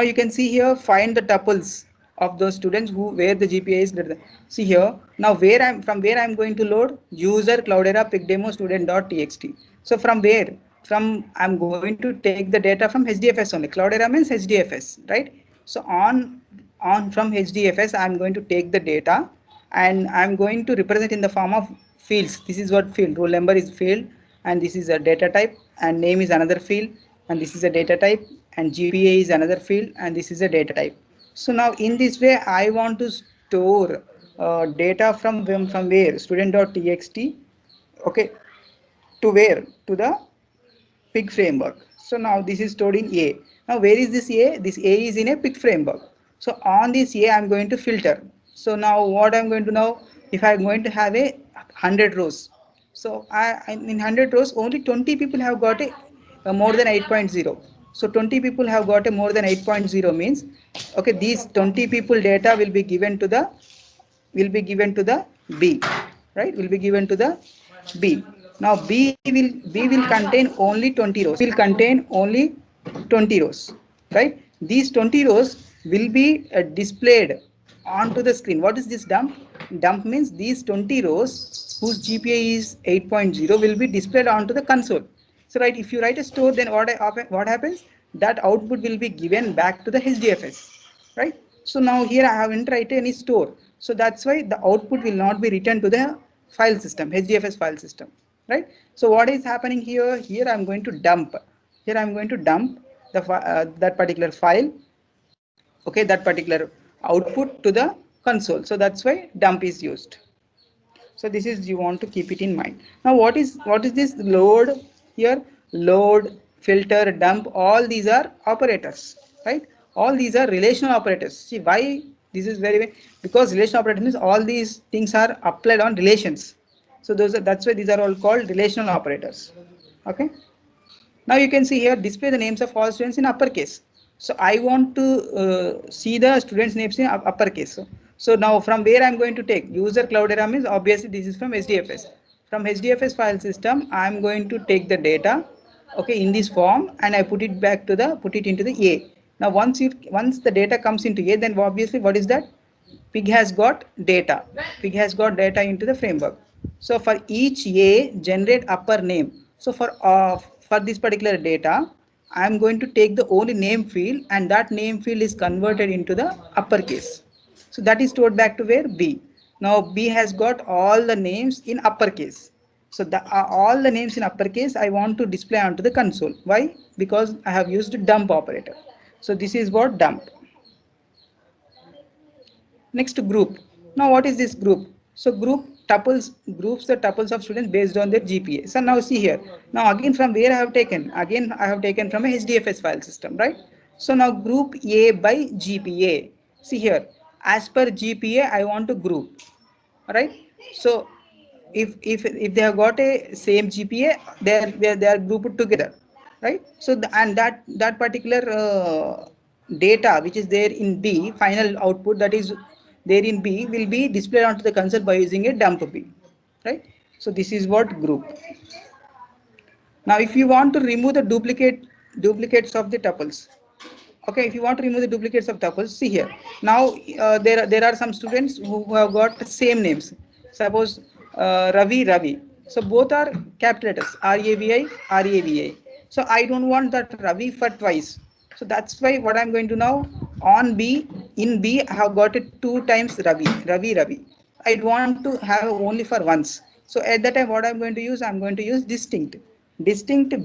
you can see here, find the tuples of those students who where the GPA is greater than. See here, now where I'm going to load user Cloudera picdemo student.txt. So from where? From I'm going to take the data from HDFS only. Cloudera means HDFS, right? So on from HDFS, I'm going to take the data and I'm going to represent in the form of fields. This is what field. Roll number is field, and this is a data type, and name is another field, and this is a data type, and GPA is another field, and this is a data type. So now in this way I want to store data from where student.txt, okay, to where, to the pig framework. So now this is stored in A. Now where is this A? This A is in a pig framework. So on this A I'm going to filter. So now what I'm going to know, if I'm going to have a 100 rows, so in 100 rows only 20 people have got a more than 8.0. So 20 people have got a more than 8.0 means, okay, these 20 people data will be given to the B, right? Will be given to the B. Now B will contain only 20 rows. Will contain only 20 rows, right? These 20 rows will be displayed onto the screen. What is this dump? Dump means these 20 rows whose GPA is 8.0 will be displayed onto the console. So right, if you write a store, then what happens? That output will be given back to the HDFS, right? So now here I haven't written any store, so that's why the output will not be returned to the file system, HDFS file system, right? So what is happening here? Here I'm going to dump. Here I'm going to dump that particular file, okay, that particular output to the console. So that's why dump is used. So this is, you want to keep it in mind. Now what is this load here? Load, filter, dump, all these are operators, right? All these are relational operators. See why this is because relational operators means all these things are applied on relations. So that's why these are all called relational operators. Okay. Now you can see here, display the names of all students in uppercase. So I want to see the students names in uppercase. So now from where I'm going to take user Cloudera means obviously this is from HDFS. From HDFS file system, I'm going to take the data, okay, in this form, and I put it into the A. Now once the data comes into A, then obviously what is that? Pig has got data. Pig has got data into the framework. So for each A, generate upper name. So for this particular data, I am going to take the only name field, and that name field is converted into the uppercase. So that is stored back to where? B. Now B has got all the names in uppercase. So all the names in uppercase I want to display onto the console. Why? Because I have used dump operator. So this is what dump. Next, group. Now what is this group? So groups the tuples of students based on their GPA. So now see here. Now again from where I have taken? Again I have taken from a HDFS file system, right? So now group A by GPA. See here, as per GPA I want to group, right? So if they have got a same GPA, they are grouped together, right? So and that particular data which is there in B, final output that is there in B, will be displayed onto the console by using a dump B, right? So this is what group. Now if you want to remove the duplicates of the tuples, okay, if you want to remove the duplicates of tuples, see here. Now there are some students who have got same names. Suppose Ravi. So both are capital letters, RAVI. So I don't want that Ravi for twice. So that's why what I'm going to now, on B, in B I have got it two times Ravi. I want to have only for once. So at that time what I'm going to use, I'm going to use distinct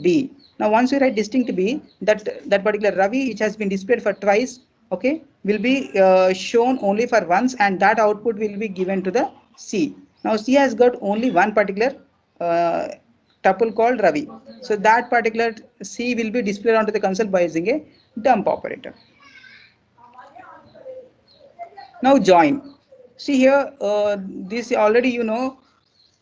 B. Now once you write distinct B, that particular Ravi which has been displayed for twice, okay, will be shown only for once, and that output will be given to the C. Now C has got only one particular uh, tuple called Ravi. So that particular C will be displayed onto the console by using a dump operator. Now join. See here, this already you know.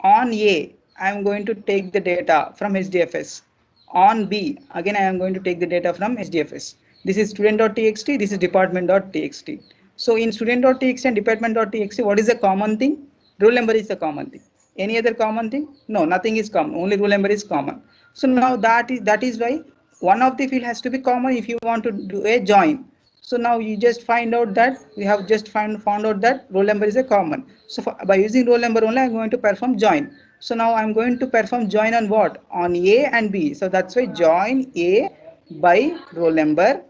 On A, I am going to take the data from HDFS. On B, again I am going to take the data from HDFS. This is student.txt, this is department.txt. So in student.txt and department.txt, what is the common thing? Roll number is the common thing. Any other common thing? No, nothing is common. Only roll number is common. So now that is why one of the field has to be common if you want to do a join. So now you just find out that we have just found out that roll number is a common. So by using roll number only, I'm going to perform join. So now I'm going to perform join on what? On A and B. So that's why join A by roll number,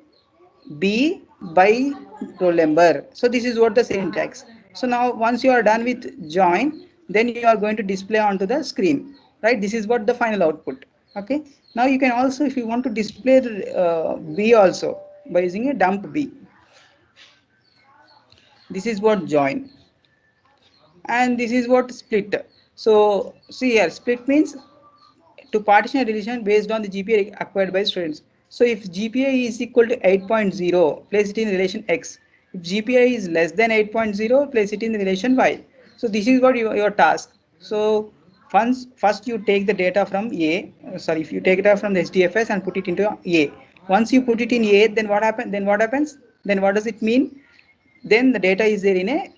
B by roll number. So this is what the syntax. So now once you are done with join, then you are going to display onto the screen, right? This is what the final output. Okay. Now you can also, if you want to display B also by using a dump B. This is what join, and this is what split. So see here, split means to partition a relation based on the GPA acquired by students. So if GPA is equal to 8.0, place it in relation X. If GPA is less than 8.0, place it in relation Y. So this is what your task. So first you take the data from A, sorry, if you take it from the HDFS and put it into A. Once you put it in A, then what happens? Then what does it mean? Then the data is there in a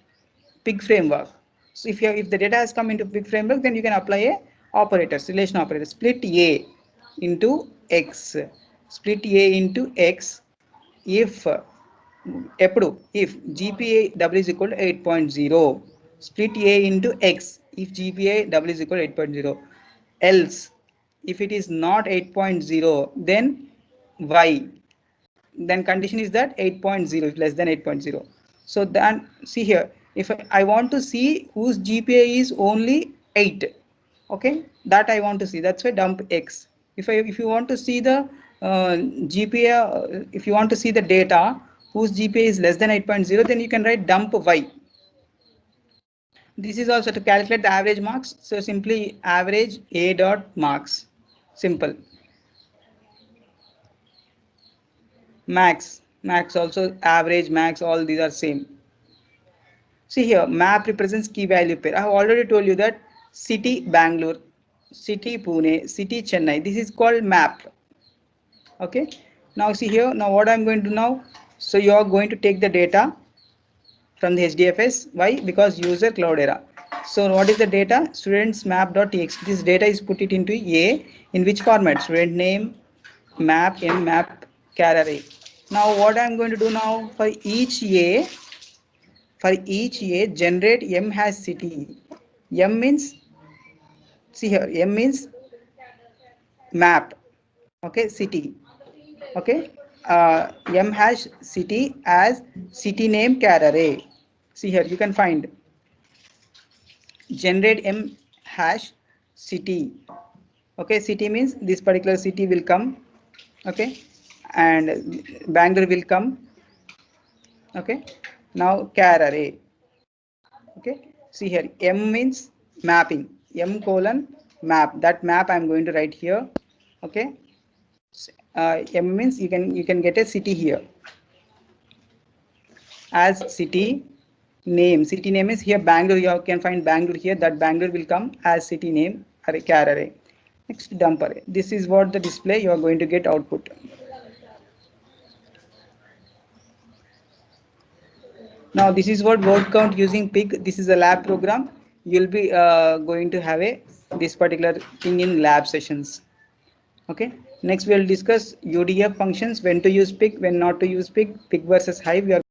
pig framework. So if the data has come into pig framework, then you can apply a operators, relation operator. Split A into X. Split A into X if if GPA double is equal to 8.0. Split A into X if GPA double is equal to 8.0. Else, if it is not 8.0, then Y. Then condition is that 8.0 is less than 8.0. So then see here, if I want to see whose GPA is only 8, okay, that I want to see, that's why dump X. If you want to see the GPA, if you want to see the data whose GPA is less than 8.0, then you can write dump Y. This is also to calculate the average marks, so simply average A dot marks, simple. Max also, average, max, all these are same. See here, map represents key value pair. I have already told you that city Bangalore, city Pune, city Chennai, this is called map. Okay, now see here, now what I'm going to do now, so you are going to take the data from the HDFS. Why? Because user Cloudera. So what is the data? Students map.txt. This data is put it into A. In which format? Student name, map, m, map, char array. Now what I'm going to do now, for each A generate m has city. M means, see here, m means map. Okay, city. Okay, m hash city as city name char array. See here, you can find generate m hash city. Okay, city means this particular city will come. Okay, and Bangalore will come. Okay, now char array. Okay, see here, m means mapping, m colon map, that map I'm going to write here. Okay, m means you can get a city here as city name is here Bangalore. You can find Bangalore here, that Bangalore will come as city name array, char array. Next, dump array. This is what the display you are going to get output. Now this is what word count using pig. This is a lab program. You'll be going to have a this particular thing in lab sessions. Okay. Next we'll discuss UDF functions, when to use pig, when not to use pig versus hive. We are